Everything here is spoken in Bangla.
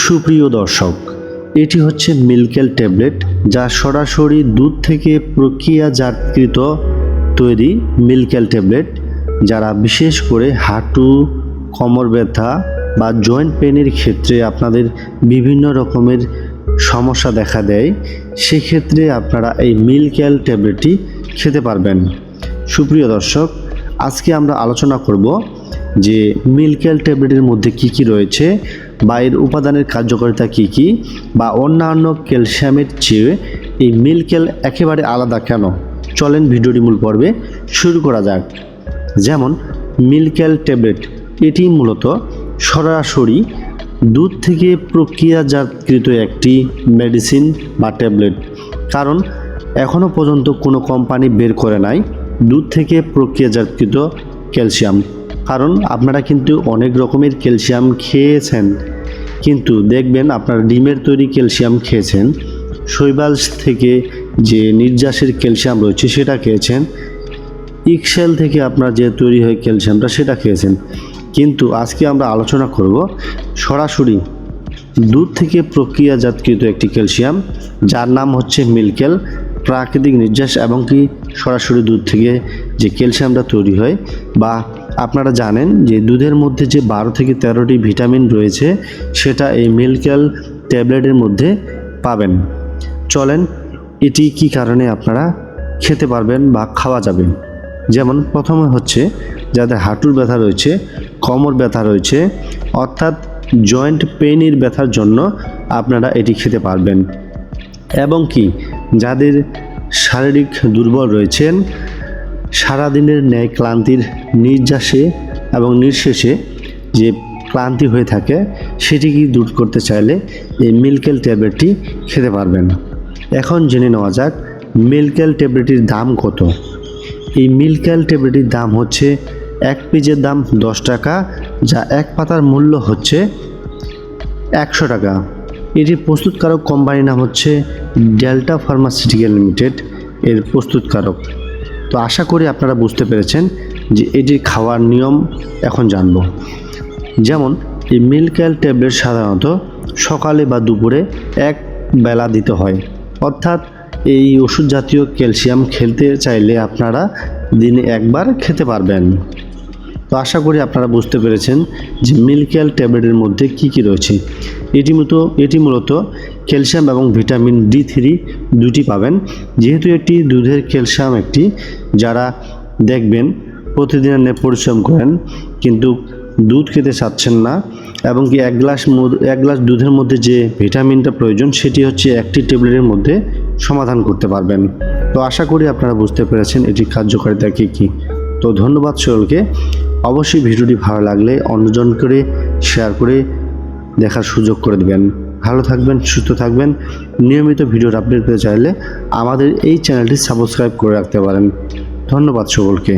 সুপ্রিয় দর্শক, এটি হচ্ছে মিল্কেল ট্যাবলেট, যা সরাসরি দুধ থেকে প্রক্রিয়াজাতকৃত তৈরি মিল্কেল ট্যাবলেট। যারা বিশেষ করে হাঁটু, কোমর ব্যথা বা জয়েন্ট পেনের ক্ষেত্রে আপনাদের বিভিন্ন রকমের সমস্যা দেখা দেয়, সেক্ষেত্রে আপনারা এই মিল্কেল ট্যাবলেটটি খেতে পারবেন। সুপ্রিয় দর্শক, আজকে আমরা আলোচনা করব যে মিল্কেল ট্যাবলেটের মধ্যে কি কি রয়েছে বা এর উপাদানের কার্যকারিতা কি কি, বা অন্যান্য ক্যালসিয়ামের চেয়ে এই মিল্কেল একেবারে আলাদা কেন। চলেন ভিডিওটি মূল পর্বে শুরু করা যাক। যেমন মিল্কেল ট্যাবলেট, এটি মূলত সরাসরি দুধ থেকে প্রক্রিয়াজাতকৃত একটি মেডিসিন বা ট্যাবলেট। কারণ এখনও পর্যন্ত কোনো কোম্পানি বের করে নাই দুধ থেকে প্রক্রিয়াজাতকৃত ক্যালসিয়াম। কারণ আপনারা কিন্তু অনেক রকমের ক্যালসিয়াম খেয়েছেন, কিন্তু দেখবেন আপনারা ডিমের তৈরি ক্যালসিয়াম খেয়েছেন, শৈবাল থেকে যে নির্যাসের ক্যালসিয়াম রয়েছে সেটা খেয়েছেন, ইকসেল থেকে আপনার যে তৈরি হয় ক্যালসিয়ামটা সেটা খেয়েছেন। কিন্তু আজকে আমরা আলোচনা করব সরাসরি দুধ থেকে প্রক্রিয়াজাতকৃত একটি ক্যালসিয়াম, যার নাম হচ্ছে মিল্কেল। প্রাকৃতিক নির্যাস এবং কি সরাসরি দুধ থেকে যে ক্যালসিয়ামটা তৈরি হয়, বা আপনারা জানেন যে দুধের মধ্যে যে 12 থেকে 13টি ভিটামিন রয়েছে, সেটা এই মিল্কেল ট্যাবলেটের মধ্যে পাবেন। চলেন এটি কি কারণে আপনারা খেতে পারবেন বা খাওয়া যাবে। যেমন প্রথমে হচ্ছে যাদের হাঁটুর ব্যথা রয়েছে, কোমর ব্যথা রয়েছে, অর্থাৎ জয়েন্ট পেইনের ব্যথার জন্য আপনারা এটি খেতে পারবেন। এবং কি যাদের শারীরিক দুর্বল রয়েছেন, সারাদিনের ন্যায় ক্লান্তির নির্যাসে এবং নিঃশেষে যে ক্লান্তি হয়ে থাকে, সেটিকে দূর করতে চাইলে এই মিল্কেল ট্যাবলেটটি খেতে পারবেন। এখন জেনে নেওয়া যাক মিল্কেল ট্যাবলেটটির দাম কত। এই মিল্কেল ট্যাবলেটটির দাম হচ্ছে এক পিসের দাম 10 টাকা, যা এক পাতার মূল্য হচ্ছে 100 টাকা। এটির প্রস্তুতকারক কোম্পানির নাম হচ্ছে ডেল্টা ফার্মাসিউটিক্যাল লিমিটেড, এর প্রস্তুতকারক। তো আশা করি আপনারা বুঝতে পেরেছেন যে এটির খাওয়ার নিয়ম এখন জানব। যেমন এই মিল্কেল ট্যাবলেট সাধারণত সকালে বা দুপুরে এক বেলা দিতে হয়, অর্থাৎ এই ওষুধ জাতীয় ক্যালসিয়াম খেতে চাইলে আপনারা দিনে একবার খেতে পারবেন। তো আশা করি আপনারা বুঝতে পেরেছেন যে মিল্কেল ট্যাবলেটের মধ্যে কি কি রয়েছে। এটি মূলত ক্যালসিয়াম এবং ভিটামিন D3 দুটি পাবেন। যেহেতু একটি দুধের ক্যালসিয়াম একটি, যারা দেখবেন প্রতিদিনের পরিশ্রম করেন কিন্তু দুধ খেতে চাচ্ছেন না, এবং কি এক গ্লাস দুধের মধ্যে যে ভিটামিনটা প্রয়োজন সেটি হচ্ছে একটি ট্যাবলেটের মধ্যে সমাধান করতে পারবেন। তো আশা করি আপনারা বুঝতে পেরেছেন এটির কার্যকারিতা কী কী। তো ধন্যবাদ সকলকে। অবশ্যই ভিডিওটি ভালো লাগলে অন্যজন করে শেয়ার করে দেখার সুযোগ করে দেবেন। ভালো থাকবেন, সুস্থ থাকবেন। নিয়মিত ভিডিওর আপডেট পেতে চাইলে আমাদের এই চ্যানেলটি সাবস্ক্রাইব করে রাখতে পারেন। ধন্যবাদ সকলকে।